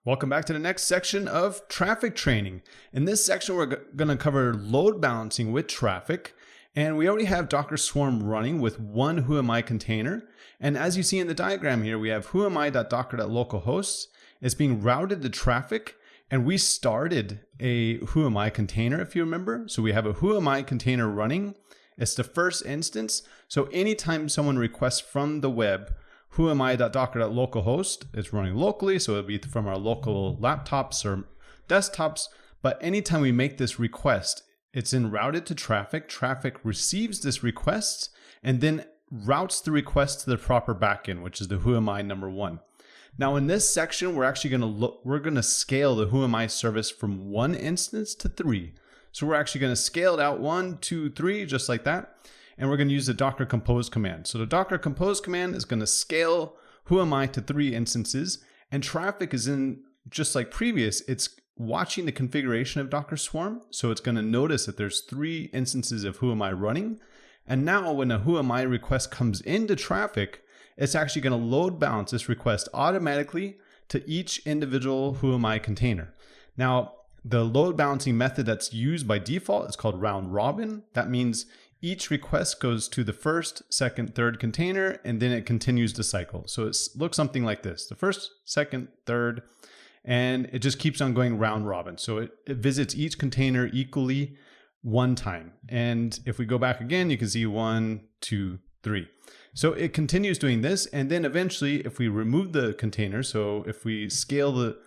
Welcome back to the next section of Traefik Training. In this section, we're going to cover load balancing with Traefik. And we already have Docker Swarm running with one whoami container. And as you see in the diagram here, we have whoami.docker.localhost. It's being routed to Traefik. And we started a whoami container, if you remember. So we have a whoami container running. It's the first instance. So anytime someone requests from the web, whoami.docker.localhost, it's running locally, so it'll be from our local laptops or desktops. But anytime we make this request, it's then routed to Traefik. Traefik receives this request and then routes the request to the proper backend, which is the whoami number one. Now in this section, we're actually going to scale the whoami service from one instance to three. So we're actually going to scale it out 1, 2, 3, just like that. And we're going to use the docker compose command. So the docker compose command is going to scale whoami to 3 instances. And Traefik is in, just like previous, it's watching the configuration of Docker Swarm. So it's going to notice that there's 3 instances of whoami running. And now when a whoami request comes into Traefik, it's actually going to load balance this request automatically to each individual whoami container. Now, the load balancing method that's used by default is called round robin. That means each request goes to the first, second, third container, and then it continues the cycle. So it looks something like this: the first, second, third, and it just keeps on going round robin. So it visits each container equally one time. And if we go back again, you can see 1, 2, 3. So it continues doing this. And then eventually, if we remove the container, so if we scale the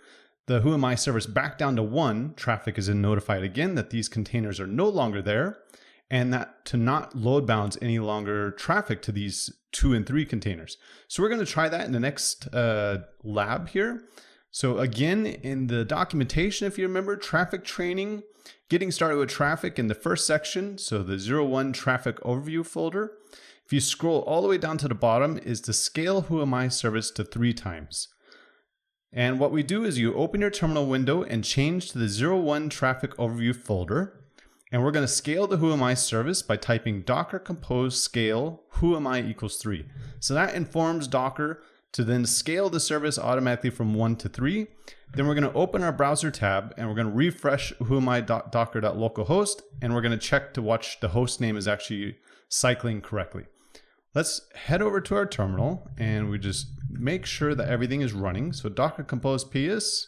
whoami service back down to 1, Traefik is then notified again that these containers are no longer there, and that to not load balance any longer Traefik to these 2 and 3 containers. So we're going to try that in the next lab here. So again, in the documentation, if you remember, Traefik Training, getting started with Traefik in the first section, so the 01 Traefik overview folder. If you scroll all the way down to the bottom, is to scale whoami service to 3 times. And what we do is you open your terminal window and change to the 01 Traefik overview folder. And we're going to scale the whoami service by typing docker compose scale whoami equals 3. So that informs Docker to then scale the service automatically from 1 to 3. Then we're going to open our browser tab and we're going to refresh whoami.docker.localhost, and we're going to check to watch the host name is actually cycling correctly. Let's head over to our terminal and we just make sure that everything is running. So docker compose ps.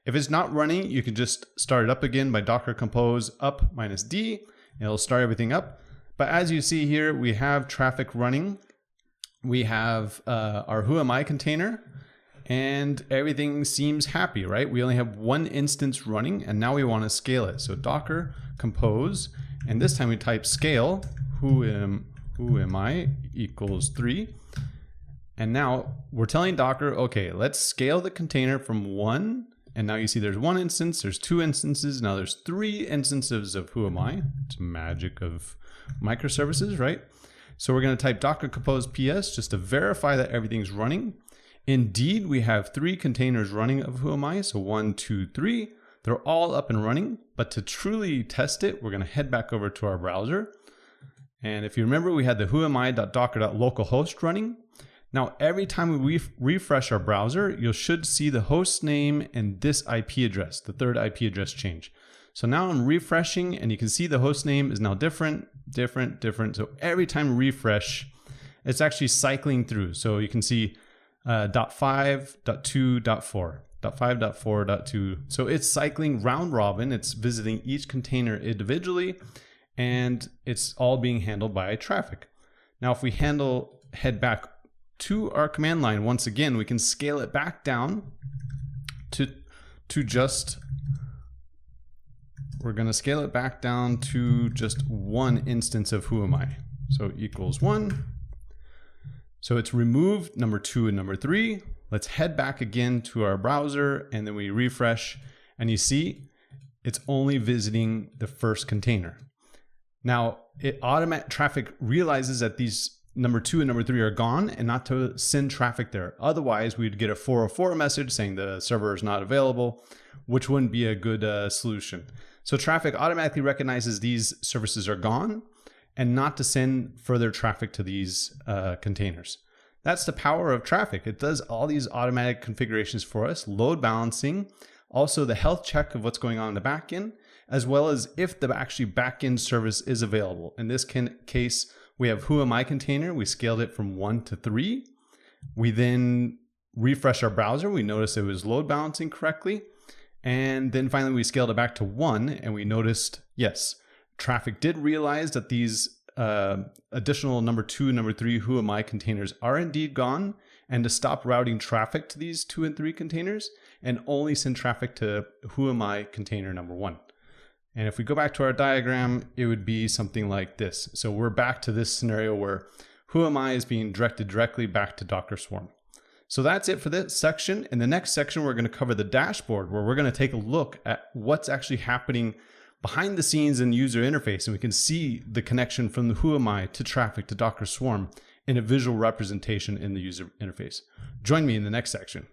If it's not running, you can just start it up again by docker compose up -d. It'll start everything up. But as you see here, we have Traefik running. We have our whoami container, and everything seems happy, right? We only have 1 instance running, and now we want to scale it. So docker compose, and this time we type scale whoami equals 3. And now we're telling Docker, okay, let's scale the container from 1. And now you see there's 1 instance, there's 2 instances, now there's 3 instances of whoami. It's magic of microservices, right? So we're going to type docker compose ps just to verify that everything's running. Indeed, we have 3 containers running of whoami, so 1, 2, 3. They're all up and running, but to truly test it, we're going to head back over to our browser. And if you remember, we had the whoami.docker.localhost running. Now, every time we refresh our browser, you should see the host name and this IP address, the 3rd IP address change. So now I'm refreshing and you can see the host name is now different. So every time we refresh, it's actually cycling through. So you can see .5, .2, .4, .5, .4, .2. So it's cycling round robin. It's visiting each container individually, and it's all being handled by Traefik. Now, if we head back to our command line, once again, we can scale it back down to just, we're going to scale it back down to just 1 instance of whoami. So equals 1. So it's removed number 2 and number 3. Let's head back again to our browser and then we refresh, and you see it's only visiting the first container. Now, Traefik realizes that these number 2 and number 3 are gone and not to send traffic there. Otherwise, we'd get a 404 message saying the server is not available, which wouldn't be a good solution. So Traefik automatically recognizes these services are gone and not to send further traffic to these containers. That's the power of Traefik. It does all these automatic configurations for us, load balancing, also the health check of what's going on in the backend, as well as if the actually backend service is available. In this case, we have whoami container. We scaled it from 1 to 3. We then refresh our browser. We noticed it was load balancing correctly. And then finally, we scaled it back to 1 and we noticed, yes, Traefik did realize that these additional number 2, number 3 whoami containers are indeed gone, and to stop routing traffic to these 2 and 3 containers and only send traffic to whoami container number 1. And if we go back to our diagram, it would be something like this. So we're back to this scenario where whoami is being directed directly back to Docker Swarm. So that's it for this section. In the next section, we're going to cover the dashboard, where we're going to take a look at what's actually happening behind the scenes in the user interface. And we can see the connection from the whoami to Traefik to Docker Swarm in a visual representation in the user interface. Join me in the next section.